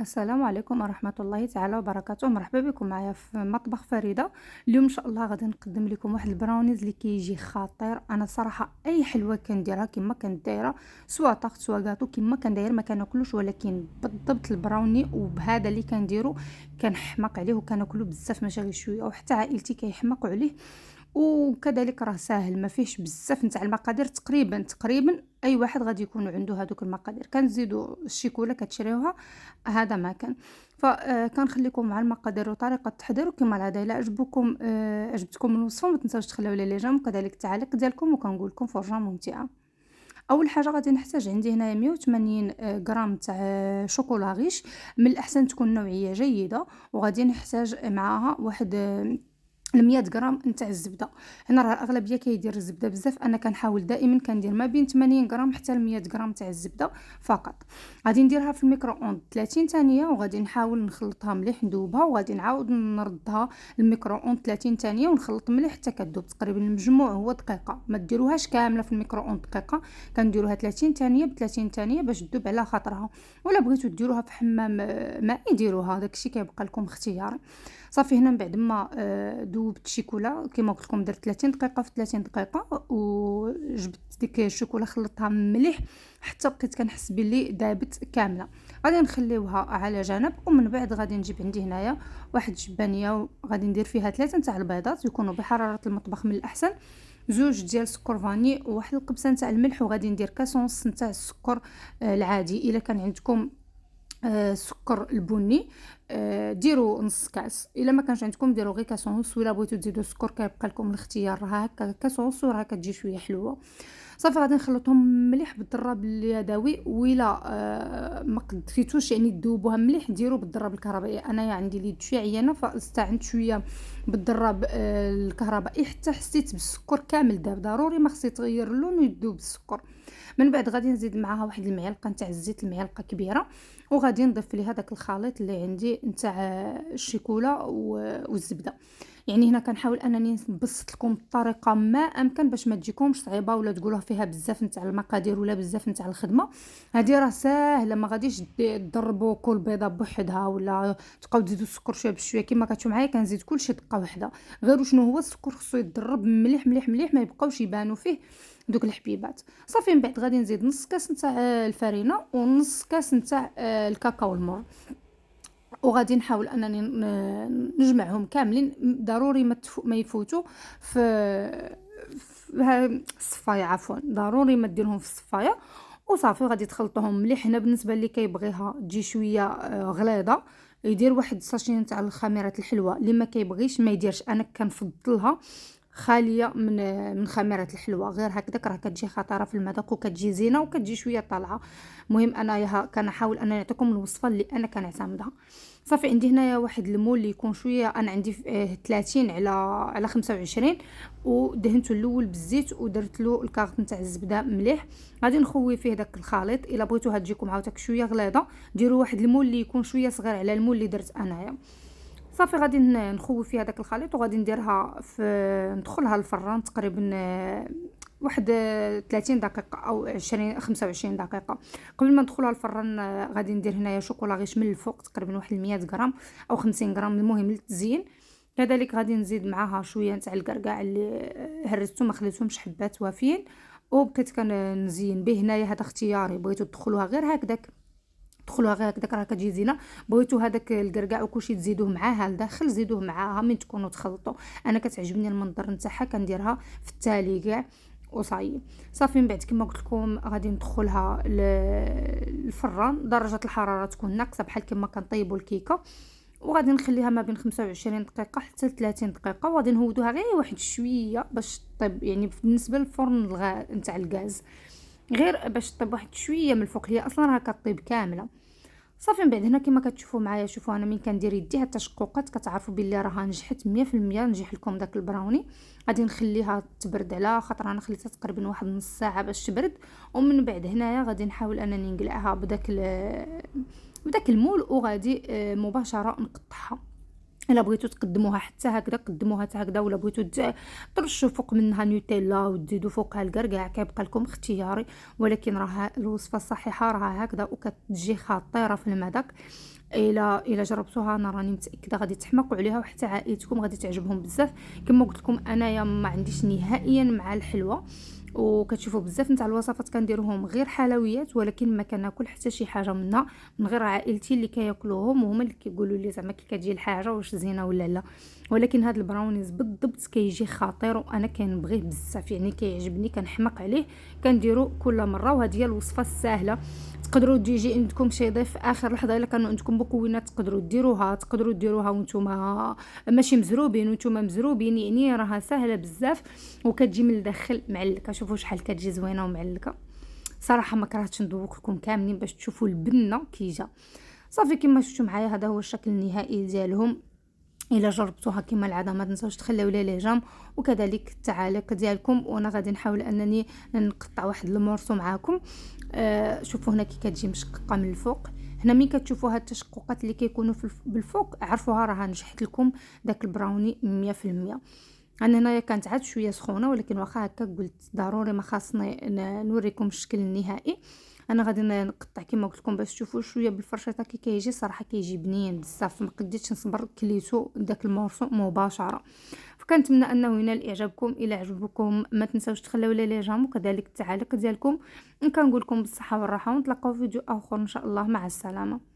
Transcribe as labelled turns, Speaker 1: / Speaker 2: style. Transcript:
Speaker 1: السلام عليكم ورحمة الله تعالى وبركاته. مرحبا بكم معايا في مطبخ فريدة. اليوم ان شاء الله غادي نقدم لكم واحد البراونيز اللي كيجي خطير. انا صراحة اي حلوة كنديرها كما كنت دايره، سواء طاخت سواء كاطو كما كندير ما كناكلوش، ولكن بالضبط البراوني وبهذا اللي كنديرو كنحماق عليه وكناكلو بزاف ماشي غير شويه، وحتى عائلتي كيحماقوا عليه. وكذلك راه ساهل ما فيهش بزاف نتاع المقادير، تقريبا اي واحد غادي يكون عنده هذوك المقادير. كنزيدوا الشيكولا كتشريوها، هذا ما كان. فكنخليكم مع المقادير وطريقه التحضير، وكما العاده الا عجبتكم الوصفه ما تنساوش تخليو لي جيم وكذلك التعليق ديالكم، وكنقول لكم فرجه ممتعه. اول حاجه غادي نحتاج عندي هنايا 180 غرام تاع شوكولا غيش، من الاحسن تكون نوعيه جيده. وغادي نحتاج معاها واحد 100 غرام نتاع الزبده. هنا راه الاغلبيه كيدير الزبده بزاف، انا كنحاول دائما كندير ما بين 80 غرام حتى ل 100 غرام تاع الزبده فقط. غادي نديرها في الميكرو اوند 30 ثانيه، وغادي نحاول نخلطها مليح ندوبها، وغادي نعاود نردها الميكرو اوند 30 ثانيه ونخلط مليح حتى كدوب. تقريبا المجموع هو دقيقه، ما ديروهاش كامله في الميكرو اوند دقيقه، كنديروها 30 ثانيه ب 30 ثانيه باش تذوب على خاطرها. ولا بغيتو ديروها في حمام مائي ديروها، داكشي كيبقى لكم اختياري. صافي هنا من بعد ما ذوبت الشيكولا كما قلت لكم درت 30 دقيقه في 30 دقيقه، وجبت ديك الشوكولا خلطتها مليح حتى بقيت كنحس بلي دابت كامله. غادي نخليوها على جنب، ومن بعد غادي نجيب عندي هنايا واحد جبانيه وغادي ندير فيها 3 نتاع البيضات يكونوا بحراره المطبخ من الاحسن، زوج ديال سكر فاني، وواحد القبصه نتاع الملح، وغادي ندير كاس ونص نتاع السكر العادي. الا كان عندكم السكر البني ديروا نص كاس، الا ما كانش عندكم ديروا غير كاس ونص، ولا بغيتو تزيدوا السكر كيبقى لكم الاختيار، راه هكا كاس ونص وراه كتجي شويه حلوه. صافي غادي نخلطهم مليح بالضراب اليدوي، وإلا ما قدرتوش يعني تذوبوها مليح ديروا بالضراب الكهربائي. انايا عندي اليد شويه عيانه فاستعنت شويه بالضراب الكهربائي حتى حسيت بالسكر كامل داب. ضروري ما خصو يتغير اللون ويذوب السكر. من بعد غادي نزيد معاها واحد المعلقه نتاع الزيت، المعلقه كبيره، وغادي نضيف ليها داك الخليط اللي عندي نتاع الشيكولا والزبده. يعني هنا كنحاول انني نبسط لكم الطريقه ما امكن باش ما تجيكمش صعيبه ولا تقولوها فيها بزاف نتاع المقادير ولا بزاف نتاع الخدمه. هذه راه ساهله، ما غاديش تضربوا كل بيضه بوحدها ولا تبقاو تزيدوا السكر شويه بشويه. كما كتشوفوا معايا كنزيد كلشي دقه واحده، غير شنو هو السكر خصو يتضرب مليح مليح مليح ما يبقاوش يبانوا فيه دوك الحبيبات. صافي من بعد غادي نزيد نص كاس نتاع الفرينه ونص كاس نتاع الكاكاو المور، وغادي نحاول انني نجمعهم كاملين. ضروري ما يفوتوا في الصفايه، عفوا ضروري ما ديرهم في الصفايه. وصافي غادي تخلطوهم مليح. هنا بالنسبه اللي كيبغيها تجي شويه غليظه يدير واحد ساشي نتاع الخميرات الحلوه، اللي ما كيبغيش ما يديرش. انا كنفضلها خاليه من خميرات الحلوه، غير هكذاك راه كتجي خطيره في المذاق وكتجي زينه وكتجي شويه طالعه. المهم انا كنحاول ان نعطيكم الوصفه اللي انا كنعتمدها. صافي عندي هنايا واحد المول اللي يكون شويه، انا عندي 30 على 25، ودهنته الاول بالزيت ودرت له الكارت نتاع الزبده مليح. غادي نخوي فيه داك الخليط. الا بغيتوها تجيكم عاوتانك شويه غليظه ديروا واحد المول اللي يكون شويه صغير على المول اللي درت انايا. صافي غادي نخوي فيها داك الخليط، وغادي نديرها ندخلها الفران تقريبا واحد 30 دقيقه او 20 25 دقيقه. قبل ما ندخلها الفران غادي ندير هنايا شوكولا غيش من الفوق تقريبا واحد 100 غرام او 50 غرام، المهم للتزيين. كذلك غادي نزيد معاها شويه نتاع الكركاع اللي هرسته ما خليتهمش حبات وافيين، وبقيت كنزين به. هنايا هذا اختياري، بغيتو تدخلوها غير هكذاك دخلوها غير هكذاك راه كتجي زينه. بغيتو هذاك الكركاع وكلشي تزيدوه معاها لداخل زيدوه معاها من تكونوا تخلطوا. انا كتعجبني المنظر نتاعها كنديرها في التالي كاع وصايي. صافي من بعد كما قلت لكم غادي ندخلها الفران، درجه الحراره تكون ناقصه بحال كما كنطيبوا الكيكه، وغادي نخليها ما بين 25 دقيقه حتى 30 دقيقه، وغادي نهودوها غير واحد شويه باش طيب. يعني بالنسبه للفرن نتاع الغاز غير باش طيب واحد شويه من الفوق، هي اصلا راه كطيب كامله. صافي من بعد هنا كما كتشوفوا معايا، شوفوا انا من كندير يدي حتى التشققات كتعرفوا بلي راها نجحت 100%. نجح لكم داك البراوني. غادي نخليها تبرد على خاطر انا خليتها تقريبا واحد نص ساعه باش تبرد. ومن بعد هنايا غادي نحاول انني نقلعها بداك المول، وغادي مباشره نقطعها. الا بغيتو تقدموها حتى هكذا قدموها حتى هكذا، ولا بغيتو ترشوا فوق منها نوتيلا وتزيدوا فوقها الكركاع، كيبقى لكم اختياري. ولكن راه الوصفه الصحيحه راه هكذا وكتجي خطيره في المذاق. الا جربتوها انا راني متاكده غادي تحماقوا عليها، وحتى عائلتكم غادي تعجبهم بزاف. كما قلت لكم انايا ما عنديش نهائيا مع الحلوى، وكتشوفوا بزاف نتاع الوصفات كنديروهم غير حلويات، ولكن ما كناكل حتى شي حاجه منها من غير عائلتي اللي كياكلوهم، وهما اللي كيقولوا لي زعما كي كتجي الحاجه واش زينه ولا لا. ولكن هاد البراونيز بالضبط كيجي خطير، وانا كنبغيه بزاف، يعني كيعجبني كنحماق عليه، كنديرو كل مره. وهذه هي الوصفه السهله، تقدروا تجي عندكم شي ضيف اخر لحظه الا كانوا عندكم مكونات تقدروا ديروها، تقدروا ديروها وانتم ماشي مزروبين وانتم مزروبين، يعني راها سهله بزاف وكتجي من الداخل معلكه. شوفوا شحال كتجي زوينه ومعلكه. صراحه ما كرهتش ندوق لكم كاملين باش تشوفوا البنه كي جا. صافي كما شفتوا معايا هذا هو الشكل النهائي ديالهم. الا جربتوها كما العاده ما تنساوش تخليو لي لي جام وكذلك التعاليق ديالكم، وانا غادي نحاول انني نقطع واحد المورسو معاكم. شوفوا هنا كي كتجي مشققه من الفوق. هنا ملي كتشوفوا هاد التشققات اللي كيكونوا بالفوق عرفوها راه نجحت لكم داك البراوني 100%. انا هنايا كانت عاد شويه سخونه، ولكن واخا هكا قلت ضروري ما خاصني نوريكم الشكل النهائي. انا غادي نقطع كما قلت لكم باش تشوفوا شويه بالفرشاطه كي كيجي. صراحه كيجي بنين بزاف، ما قديتش نصبر كليتو داك المورسو مباشره. فكنتمنى انه ينال اعجابكم. الى عجبكم ما تنساوش تخليو لي جام وكذلك التعاليق ديالكم. كنقول لكم بالصحه والراحه، ونتلاقاو في فيديو اخر ان شاء الله. مع السلامه.